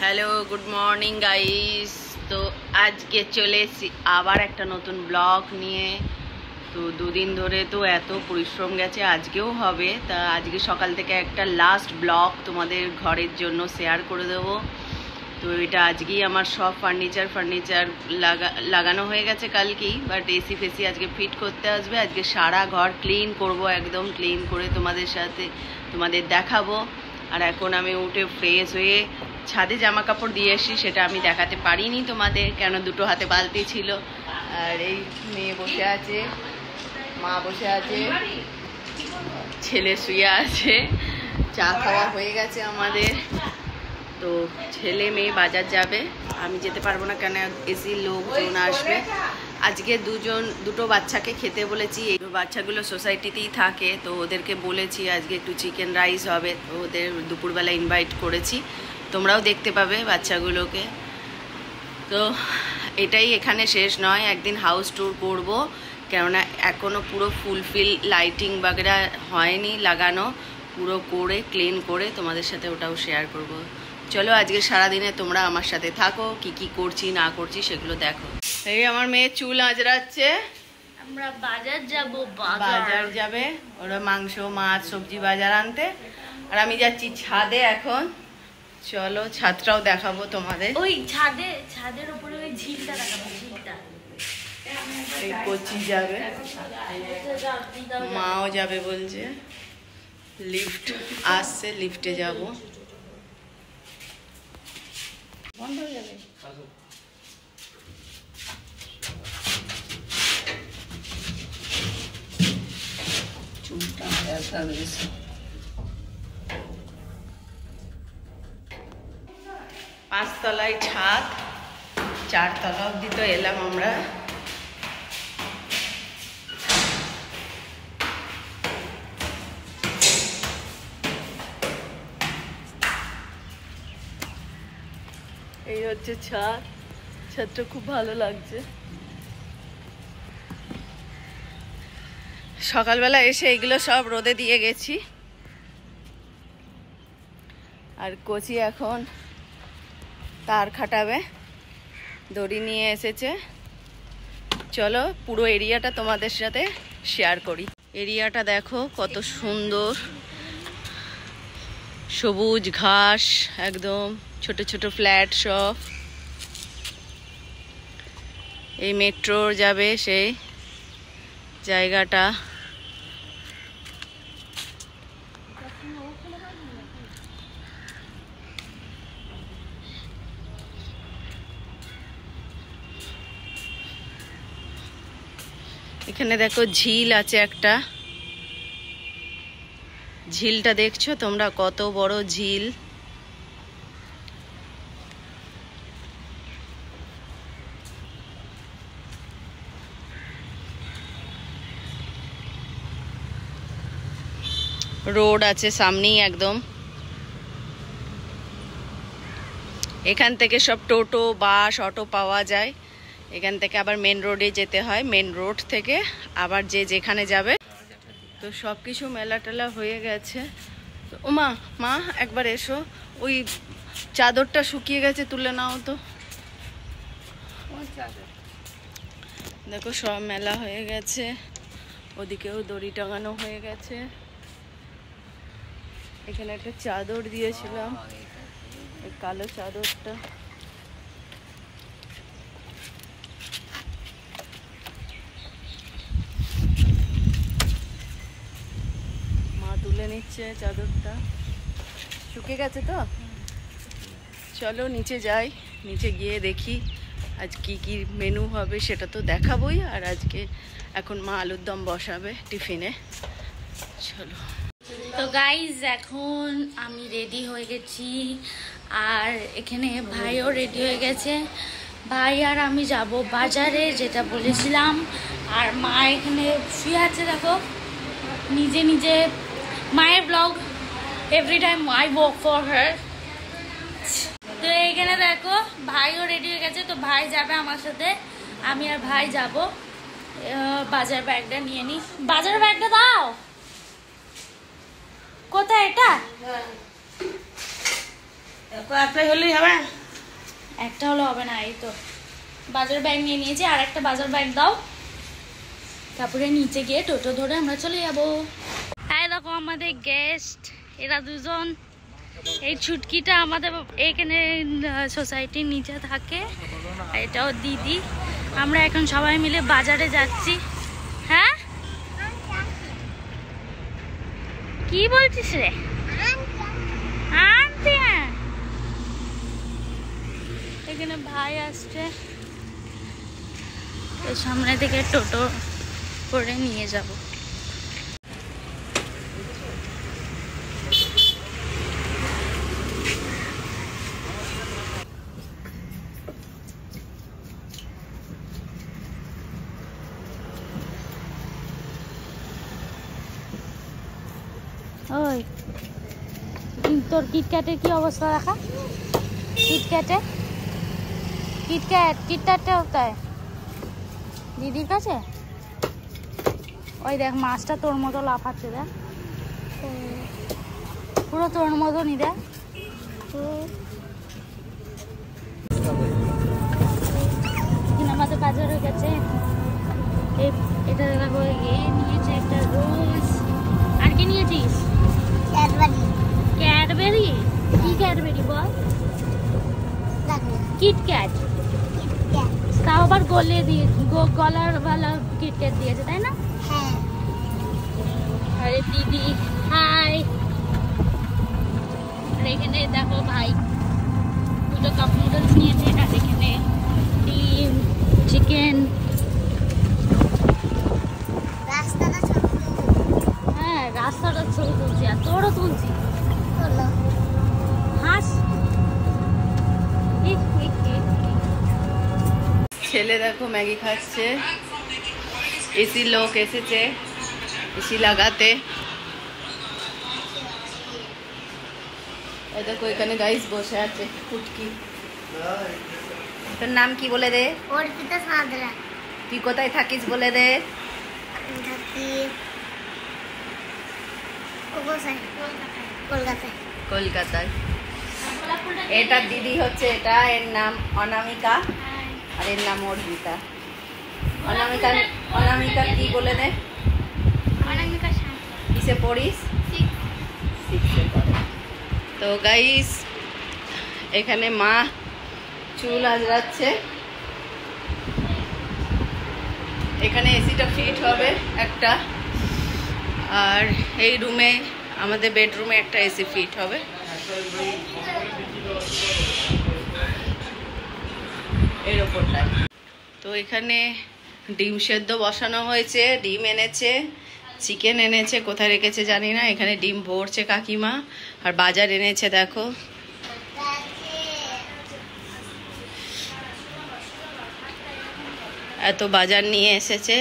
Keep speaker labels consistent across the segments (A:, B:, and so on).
A: Hello, good morning guys. তো আজকে চলে এসেছি আবার একটা নতুন ব্লগ নিয়ে। তো দুদিন ধরে তো এত পরিশ্রম গেছে, আজকেও হবে। তা আজকে সকাল থেকে একটা লাস্ট ব্লগ তোমাদের ঘরের জন্য শেয়ার করে দেবো। তো এটা আজকেই আমার সব ফার্নিচার লাগানো হয়ে গেছে কালকেই, বাট এসি ফেসি আজকে ফিট করতে আসবে। আজকে সারা ঘর ক্লিন করব, একদম ক্লিন করে তোমাদের দেখাবো। আর এখন আমি উঠে ফ্রেশ হয়ে ছাদে জামা কাপড় দিয়ে এসি, সেটা আমি দেখাতে পারিনি তোমাদের, কেন দুটো হাতে বালতি ছিল। আর এই মেয়ে বসে আছে, মা বসে আছে, ছেলে শুয়ে আছে। চা খাওয়া হয়ে গেছে আমাদের। তো ছেলে মেয়ে বাজার যাবে, আমি যেতে পারবো না, কেন এসির লোকজন আসবে। আজকে দুটো বাচ্চাকে খেতে বলেছি। এই বাচ্চাগুলো সোসাইটিতেই থাকে, তো ওদেরকে বলেছি আজকে একটু চিকেন রাইস হবে। তো ওদের দুপুরবেলা ইনভাইট করেছি, তোমরাও দেখতে পাবে বাচ্চাগুলোকে। তো এটাই এখানে শেষ নয়, একদিন হাউস ট্যুর করবো, কেননা এখনও পুরো ফুলফিল লাইটিং বাগেরা হয়নি লাগানো। পুরো করে ক্লিন করে তোমাদের সাথে ওটাও শেয়ার করব। চলো আজকে সারাদিনে তোমরা আমার সাথে থাকো, কি করছি না করছি সেগুলো দেখো। এই আমার মেয়ে চুল আঁচড়াচ্ছে।
B: আমরা বাজার যাব,
A: বাজার যাবে, ওরা মাংস মাছ সবজি বাজার আনতে। আর আমি যাচ্ছি ছাদে এখন। চলো ছাদটাও দেখাবো তোমাদের।
B: ওই ছাদের উপরে ওই ঝিলটা দেখাবো, ঝিলটা।
A: এই কোচি যাবে, মাও যাবে বলছে। লিফট আসছে, লিফটে যাব। বন্ধ হয়ে যাবে। চুলটা ব্যথা বেশি। পাঁচতলায় ছাদ, চারতলা অব্দি তো এলাম আমরা। এই হচ্ছে ছাদটা খুব ভালো লাগছে। সকালবেলা এসে এগুলো সব রোদে দিয়ে গেছি। আর কোচি এখন তার খাটাবে, দড়ি নিয়ে এসেছে। চলো পুরো এরিয়াটা তোমাদের সাথে শেয়ার করি। এরিয়াটা দেখো কত সুন্দর, সবুজ ঘাস, একদম ছোট ছোট ফ্ল্যাট সব। এই মেট্রো যাবে সেই জায়গাটা। এখানে দেখো ঝিল আছে একটা, ঝিলটা দেখছো তোমরা, কত বড় ঝিল। রোড আছে সামনেই একদম। এখান থেকে সব টোটো বাস অটো পাওয়া যায়। এখান থেকে আবার মেন রোডে যেতে হয়, মেন রোড থেকে আবার যেখানে যাবে। তো সব কিছু মেলা টেলা হয়ে গেছে। তো মা একবার এসো, ওই চাদরটা শুকিয়ে গেছে, তুলে নাও তো। দেখো সব মেলা হয়ে গেছে, ওদিকেও দড়ি টাঙানো হয়ে গেছে। এখানে একটা চাদর দিয়েছিলাম, এই কালো চাদরটা। মা তুলে নিচ্ছে চাদরটা, শুকিয়ে গেছে তো। চলো নিচে যাই, নিচে গিয়ে দেখি আজ কি মেনু হবে, সেটা তো দেখাবোই। আর আজকে এখন মা আলুর দম বসাবে টিফিনে। চলো।
B: তো গাইজ এখন আমি রেডি হয়ে গেছি, আর এখানে ভাইও রেডি হয়ে গেছে। ভাই আর আমি যাব বাজারে, যেটা বলেছিলাম। আর মা এখানে শুয়ে আছে, দেখো নিজে মায়ের blog every time I walk for her. তো এইখানে দেখো ভাইও রেডি হয়ে গেছে, তো ভাই যাবে আমার সাথে, আমি আর ভাই যাব। বাজার ব্যাগটা নিয়ে নিই, বাজার ব্যাগটা দাও। কোথায় এটা?
A: একটাই হলেই হবে।
B: একটা হলে হবে না, এই তো বাজার ব্যাগ নিয়ে নিয়েছি, আর একটা বাজার ব্যাগ দাও, তারপরে নিচে গিয়ে টোটো ধরে আমরা চলে যাবো। হ্যাঁ দেখো আমাদের গেস্ট, এরা দুজন। এই ছুটকিটা আমাদের এখানে সোসাইটির নিচে থাকে, আর এটাও দিদি। আমরা এখন সবাই মিলে বাজারে যাচ্ছি। হ্যাঁ কি বলছিস রে? আনতে এখানে ভাই আসছে, এর সামনে থেকে টোটো করে নিয়ে যাব। ওই তোর কিটক্যাটের কি অবস্থা দেখা? কিটক্যাটটা কোথায়? দিদির কাছে। ওই দেখ মাছটা তোর মতো লাফাচ্ছে, দেখ পুরো তোর মতনই, দেখ। আমাদের বাজার হয়ে গেছে। এটা দেখো, নিয়েছে একটা রোজ। আর কি নিয়েছিস? ক্যাডবেরি। কি ক্যাডবেরি বল? কিটক্যাট। তাও আবার গলে দিয়ে গলার ভালো কিটক্যাট দিয়েছে, তাই না? আরে দিদি হাই। আর এখানে দেখো ভাই দুটো কাপ নুডলস নিয়েছে, আর এখানে ডিম, চিকেন। হ্যাঁ রাস্তাটা ছবি তুলছি, আর তোরও তুলছি। হাস।
A: ছেলে দেখো ম্যাগি খাচ্ছে। এসি লোক এসেছে এসি লাগাতে। এই দেখো এখানে গাইস বসে আছে ফুটকি। তোর নাম কি বলে দে?
C: অর্পিতা সাদরা।
A: তুই কোথায় থাকিস বলে দে? কলকাতায়। এটা দিদি হচ্ছে, এটা এর নাম অনামিকা, আর এর নাম অর্পিতা। অনামিকা কি বলে দে? কিসে পড়িস? 6-এ পড়ে। তো গাইস এখানে মা চুল আজরাচ্ছে। এখানে এসিটা ফিট হবে একটা, আর এই রুমে আমাদের বেডরুমে একটা এসি ফিট হবে। এর ওপরটায় তো এখানে ডিম সেদ্ধ বসানো হয়েছে, ডিম এনেছে, চিকেন এনেছে, কোথায় রেখেছে জানি না। এখানে ডিম ভরছে কাকিমা, আর বাজার এনেছে দেখো। এত বাজার নিয়ে এসেছে।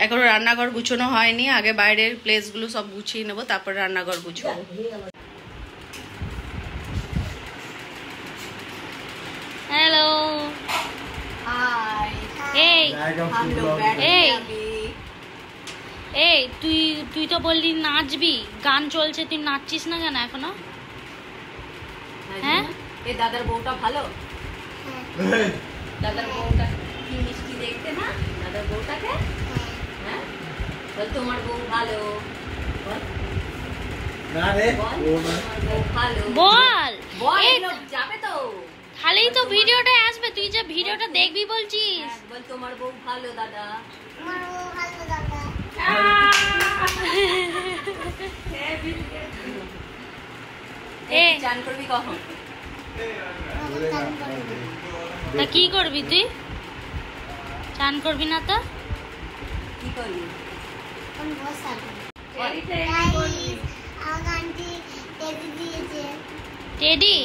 A: এখনো রান্নাঘর গুছানো হয়নি, আগে বাইরের প্লেসগুলো সব গুছিয়ে নেবো, তারপর রান্নাঘর গুছাবো।
B: হ্যালো। এই তুই তো বললি নাচবি, গান চলছে, তুই নাচছিস না কেন এখনো? হ্যাঁ
A: এই দাদার বউটা ভালো। দাদার বউটা কি মিষ্টি দেখতে না? দাদার বউটাকে হ্যাঁ বল, তোমার বউ ভালো বল।
B: বল
A: এই লোক যাবে তো,
B: খালি তো ভিডিওটা আসবে, তুই যে ভিডিওটা দেখবি বলছিস।
A: বল তোমার বউ ভালো দাদা। চান করবি কখন?
B: তা কি করবি তুই? চান করবি না তো
A: কি করবি?
B: টেডি,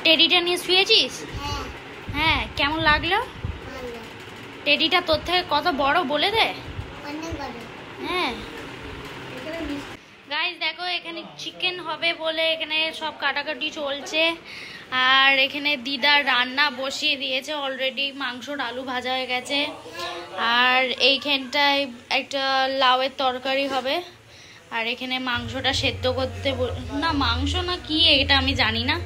B: টেডিটা নিয়ে শুয়েছিস? হ্যাঁ কেমন লাগলো? টেডিটা তোর থেকে কত বড় বলে দে। হ্যাঁ গাইস দেখো এখানে চিকেন হবে বলে এখানে সব কাটাকাটি চলছে, আর এখানে দিদা রান্না বসিয়ে দিয়েছে অলরেডি। মাংসর আলু ভাজা হয়ে গেছে, আর এইখানটায় একটা লাউয়ের তরকারি হবে, আর এখানে মাংসটা সেদ্ধ করতে না, মাংস না কি এটা আমি জানি না,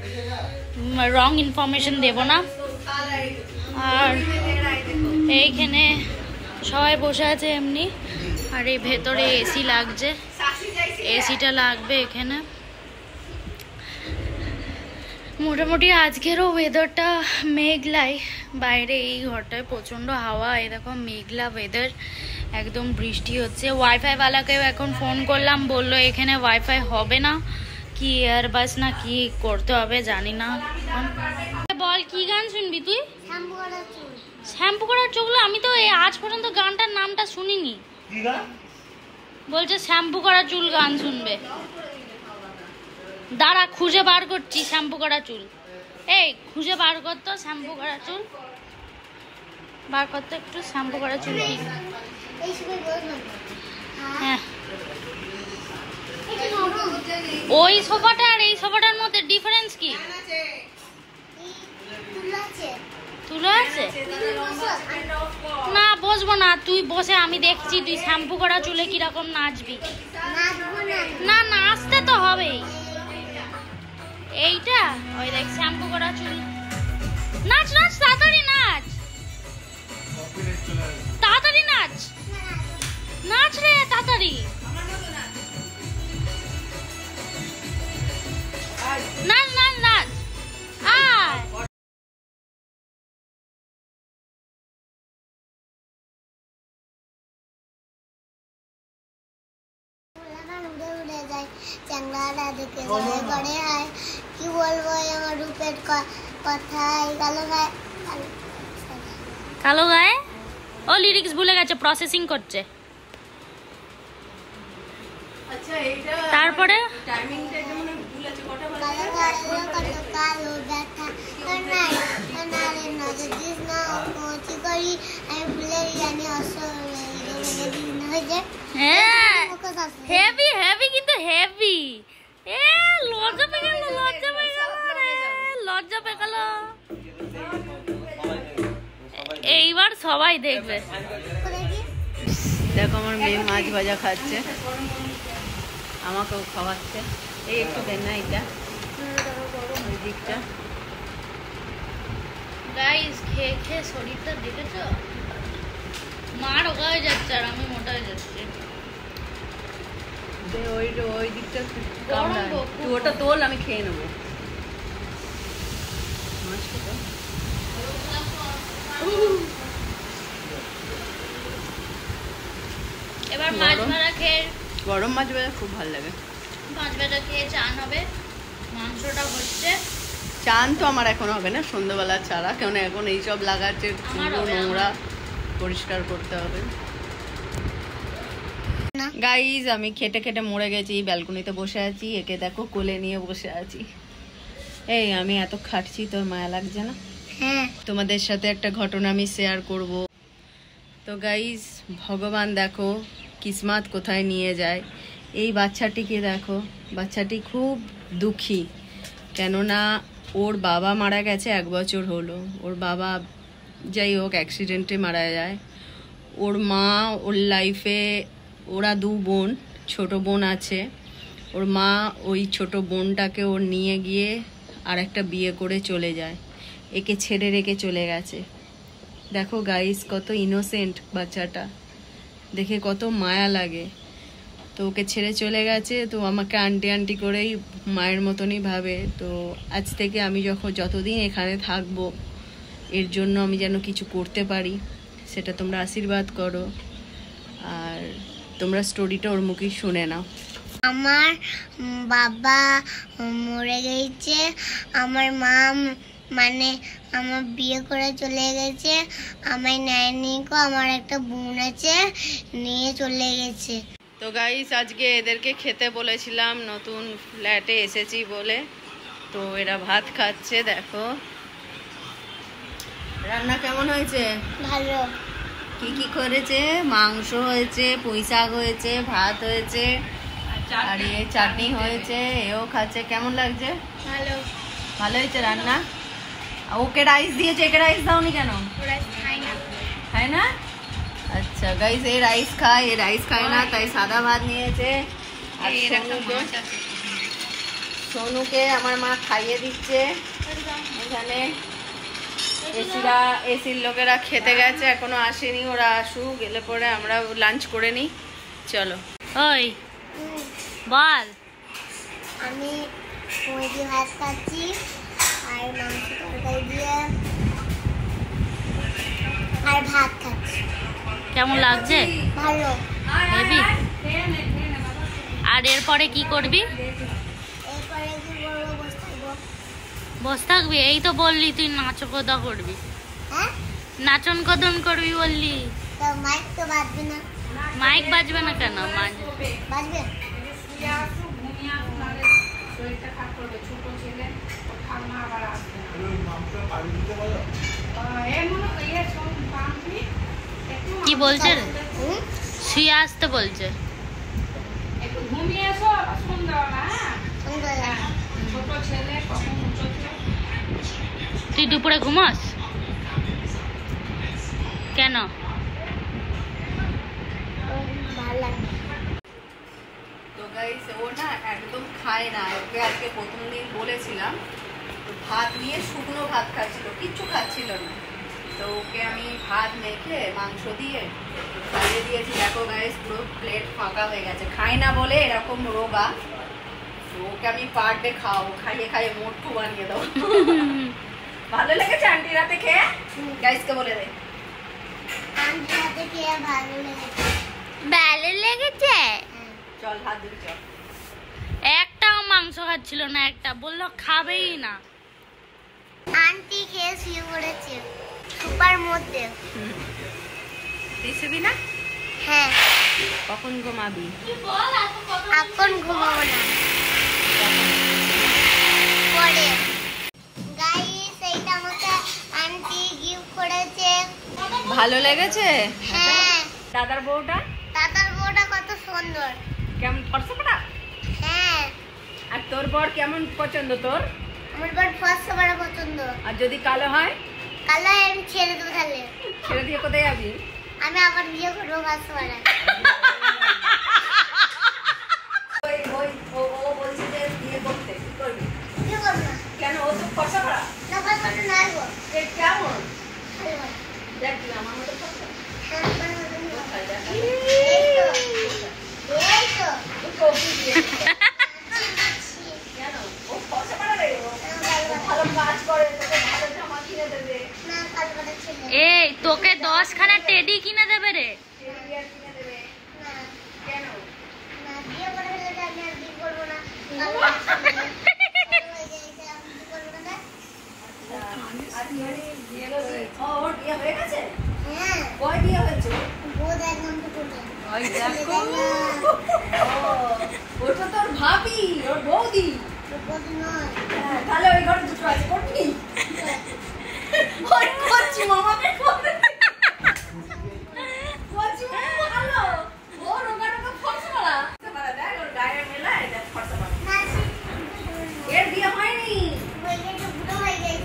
B: রং ইনফরমেশন দেব না। আর এইখানে সবাই বসে আছে এমনি, আর এই ভেতরে এসি লাগছে, এসিটা লাগবে এখানে। মোটামুটি আজকেরও ওয়েদারটা মেঘলাই, বাইরে এই ঘরটায় প্রচণ্ড হাওয়া, এরকম মেঘলা ওয়েদার, একদম বৃষ্টি হচ্ছে। ওয়াইফাই ওয়ালাকেও এখন ফোন করলাম, বললো এখানে ওয়াইফাই হবে না, কি এয়ারবাস না কি করতে হবে জানি না। বল কি গান শুনবি তুই? শ্যাম্পু করার চুল। আমি তো আজ পর্যন্ত গানটার নামটা শুনিনি। বলছে শ্যাম্পু করা চুল গান শুনবে। দাঁড়া খুঁজে বার করছি শ্যাম্পু করা চুল। এই খুঁজে বার করতো শ্যাম্পু করা চুল, বার করতো একটু শ্যাম্পু করা চুল কি। হ্যাঁ, ওই সোফাটা আর এই সোফাটার মধ্যে ডিফারেন্স কি? তুলো আছে না, বসবো না, তুই বসে, আমি দেখছি তুই শ্যাম্পু করা চুলে কিরকম নাচবি। না নাচতে তো হবেই। এইটা ওই দেখ শ্যাম্পু করা চুল, নাচ নাচ তাড়াতাড়ি নাচ, তাড়াতাড়ি নাচ, নাচ রে তাড়াতাড়ি নাচ নাচ নাচ। আয়
C: কি বলবো আমার রূপের কথায়
B: কালো গায়ে। ও লিরিক্স ভুলে গেছে, প্রসেসিং করছে।
A: আচ্ছা এইটা
B: তারপরে
A: টাইমিংটা যেমন ভুল আছে, কটা বাজে?
C: কালো ব্যথা নারে নজর দিস না কোচি করি আমি ভুলে জানি হয়ে
B: হ্যাঁ হেভি হেভি, কিন্তু হেভি। এ লজ্জা পেয়ে গেল, লজ্জা পেয়ে গেল রে, লজ্জা পেয়ে গেল। এইবার সবাই দেখবে।
A: দেখো আমার মেয়ে মাছ ভাজা খাচ্ছে, আমাকেও খাওয়াচ্ছে। এই একটু দেন না এটা, ওই দিকটা।
B: গাইস খেয়ে খেয়ে শরীরটা দেখেছো, মা রোগা হয়ে যাচ্ছে আর আমি মোটা হয়ে যাচ্ছি।
A: ওই দিকটা
B: গরম গো,
A: তুই ওটা তোল, আমি খেয়ে নেবো মাছটা তো।
B: এবার মাছ ভাজা খেয়ে,
A: গরম মাছ ভাজা খুব ভালো লাগে।
B: মাছ ভাজা খেয়ে চান হবে, মাংসটা হচ্ছে।
A: চান তো আমার এখন হবে না, সন্ধ্যাবেলা ছাড়া, কেন এখন এইসব লাগাচ্ছে, নোংরা পরিষ্কার করতে হবে। গাইজ আমি খেটে খেটে মরে গেছি, ব্যালকনিতে বসে আছি, একে দেখো কোলে নিয়ে বসে আছি। এই আমি এত খাটছি, তোর মায়া লাগছে না?
C: হ্যাঁ,
A: তোমাদের সাথে একটা ঘটনা আমি শেয়ার করব। তো গাইজ ভগবান দেখো কিসমত কোথায় নিয়ে যায়। এই বাচ্চাটিকে দেখো, বাচ্চাটি খুব দুঃখী, কেননা ওর বাবা মারা গেছে 1 বছর হলো। ওর বাবা যাই হোক অ্যাক্সিডেন্টে মারা যায়। ওর মা ওর লাইফে, ওরা 2 বোন, ছোট বোন আছে। ওর মা ওই ছোট বোনটাকে ওর নিয়ে গিয়ে আর একটা বিয়ে করে চলে যায়, একে ছেড়ে রেখে চলে গেছে। দেখো গাইস কত ইনোসেন্ট বাচ্চাটা, দেখে কত মায়া লাগে। তো ওকে ছেড়ে চলে গেছে, তো আমাকে আন্টি আন্টি করেই মায়ের মতনই ভাবে। তো আজ থেকে আমি যতদিন এখানে থাকবো, এর জন্য আমি যেন কিছু করতে পারি, সেটা তোমরা আশীর্বাদ করো। আর তোমরা স্টোরিটা ওর মুখে শুনে নাও।
C: আমার বাবা মরে গেছে, আমার মা মানে আমার বিয়ে করে চলে গেছে, আমায় নেয়নি গো। আমার একটা বোন আছে, নিয়ে চলে গেছে।
A: তো গাইস আজকে এদেরকে খেতে বলেছিলাম, নতুন ফ্ল্যাটে এসেছি বলে। তো এরা ভাত খাচ্ছে, দেখো রান্না কেমন হয়েছে?
C: ভালো।
A: কি কি করেছে? মাংস হয়েছে, পুঁই শাক হয়েছে, ভাত হয়েছে, আর এ চাটনি হয়েছে, এও খাচ্ছে। কেমন লাগছে?
B: ভালো।
A: ভালো হয়েছে রান্না। ওকে রাইস দিয়েছে, একে রাইস দাওনি কেন? খায় না? আচ্ছা গাইস, এ রাইস খায়, এ রাইস খায় না, তাই সাদা ভাত নিয়েছে। আর সোনুকে আমার মা খাইয়ে দিচ্ছে। এখানে এসির লোকেরা খেতে গেছে, এখনো আসেনি, ওরা আসুক, এলে পরে আমরা লাঞ্চ করে নিই। চলো।
B: ওই বল।
C: আমি মুরগি ভাত খাচ্ছি আর মাংস তরকারি দিয়ে আর ভাত খাচ্ছি।
B: কেমন লাগছে?
C: ভালো।
B: হেভি। আর এরপরে কি করবি?
C: এরপরে কি করবো? বসে থাকবো।
B: বসে থাকবি? এই তো বললি তুই নাচো কোদা করবি।
C: হ্যাঁ,
B: নাচন কদন করবি বললি।
C: তো মাইক তো বাজবে না।
B: মাইক বাজবে না কেন?
C: বাজবে।
B: কি বলছে রে? শুয়ে আসতে বলছে। তুই দুপুরে ঘুমাস কেন?
A: তো গাইস ও না একদম খায় না, ওকে আজকে প্রথম দিন বলেছিলাম, তো ভাত নিয়ে শুকনো ভাত খাচ্ছিল, কিচ্ছু খাচ্ছিল না। তো ওকে আমি ভাত মেখে মাংস দিয়ে খাইয়ে দিয়েছি। দেখো গাইস পুরো প্লেট ফাঁকা হয়ে গেছে, খায় না বলে এরকম রোগা। তো ওকে আমি পার ডে খাওয়াবো, খাইয়ে খাইয়ে মোটকু বানিয়ে দেবো। ভালো লেগেছে আন্টি রাতে খেয়ে? গাইসকে বলে দে
C: আন্টি রাতে খেয়ে ভালো লেগেছে।
B: ভালো লেগেছে?
A: চল হাত ধরে চল।
B: একটাও মাংস খাচ্ছিল না, একটা বললো খাবেই না।
C: আন্টি খেয়ে শুয়ে পড়েছে সুপার মধ্যে।
A: দিছি না?
C: হ্যাঁ।
A: কখন ঘুমাবি?
C: এখন ঘুমাবো না, পরে। গাইস এইটা আমাকে আন্টি গিফট করেছে।
A: ভালো লেগেছে?
C: হ্যাঁ।
A: দাদার বউটা?
C: দাদার বউটা কত সুন্দর।
A: কেমন ফর্সা?
C: হ্যাঁ।
A: আর তোর বর কেমন পছন্দ তোর?
C: আমার বড় ফর্সা বড় পছন্দ।
A: আর যদি কালো হয়?
C: কালো আমি ছেড়ে দেবো। তাহলে
A: ছেড়ে দিয়ে কোথায় যাবি?
C: আমি আবার বিয়ে করবো ফর্সা বড়।
A: ও বলছে যে বিয়ে করতে, কি করবি?
C: বিয়ে করবো না।
A: কেন? ও তো ফর্সা করা।
C: না ফর্সা নাই গো।
A: কেমন?
C: ভালো।
A: দেখ না আমার মতো ফর্সা।
C: হ্যাঁ, আমার মতো না।
A: কোথায় দেখা?
C: এই তো।
A: কফি দিয়ে। কেন? ও ফর্সা করা রে। ও ভালো কাজ করে, তোকে ভালো জামা কিনে দেবে।
C: না, কালো বড় ছেলে।
B: এই তোকে 10 খানা টেডি কিনে দেবে রে।
A: টেডিবিয়ার কিনে দেবে।
C: না,
A: কেন?
C: না, বিয়ে করে ফেলেছে, আমি আর বিয়ে করবো না। কালো বড় ছেলে। কালো হয়ে গেছে, আমি বিয়ে করবো না।
A: আর বিয়ে করবে? ও, ওর বিয়ে হয়ে গেছে?
C: হ্যাঁ।
A: কয় বিয়ে হয়েছে?
C: বোধ একদম তো করবে।
A: ওই দেখো। ওটা তোর ভাবি, ওর বৌদি।
C: বোধ নয়।
A: হ্যাঁ, তাহলে ওই ঘরে দুটো আছে, করবি? ওই করছি মামাকে করে। করছি মামা ভালো। ওর রোগা ফর্সা করা। দেখ ওর গায়ে মেলায়, দেখ ফর্সা করা।
C: না,
A: এর বিয়ে হয়নি।
C: হয়ে গেছে, বুড়ো হয়ে গেছে।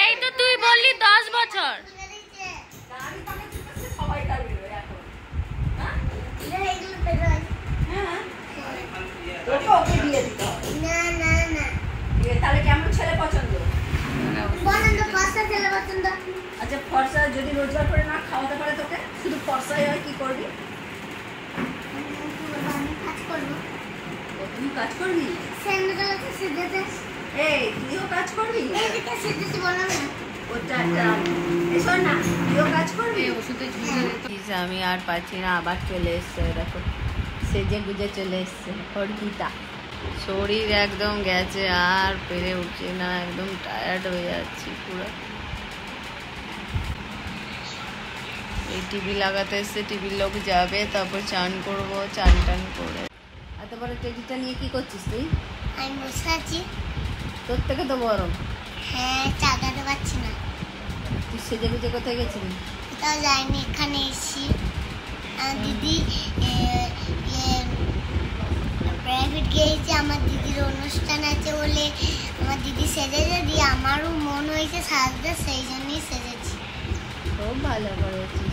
B: এই তো তুই বললি 10 বছর।
C: তুলে দিচ্ছে।
A: গাড়ি পাকা চিপেছে, সবাই তার বেরোয় এখন। হ্যাঁ?
C: এইগুলো বেরোয়।
A: হ্যাঁ। তোকে ওকে বিয়ে দিতে হবে।
C: না, না, না।
A: তাহলে কেমন ছেলে পছন্দ?
C: বলেন তো ফর্সা ছেলে পছন্দ।
A: আচ্ছা ফর্সা যদি রোজগার করে না খাওয়াতে পারে তোকে, শুধু ফর্সাই হয়, কি করবি?
C: আমি কাজ করবো।
A: ও, তুই কাজ করবি?
C: স্যান্ডেলটা সিদ্ধতে।
A: এই তুইও কাজ করবি?
C: এইদিকে সিদ্ধতে বললাম না।
A: ওটা এসো না, তুইও কাজ করবি? আমি আর পাচ্ছি না, আবার চলে এসছে, দেখো সেজে গুজে চলে এসছে অর্পিতা। শরীর একদম গেছে, আর পেরে উঠছে না, একদম টায়ার্ড হয়ে যাচ্ছি পুরো। এই টিভি লাগাতে এসছে, টিভির লোক যাবে, তারপর চান করবো, চান টান করে। এত বড় টেডিটা নিয়ে কি করছিস তুই?
C: আমি বসে আছি।
A: তোর থেকে তো বড়।
C: হ্যাঁ, চাগাতে পারছি না।
A: তুই সেজে গুজে কোথায় গেছিলি?
C: কোথাও যাইনি, এখানে এসেছি। দিদি প্রাইভেট গিয়েছে, আমার দিদির অনুষ্ঠান আছে বলে আমার দিদি সেজেছে, দিয়ে আমারও মন হয়েছে সাজতে, সেই জন্যই সেজেছি।
A: খুব ভালো করেছিস।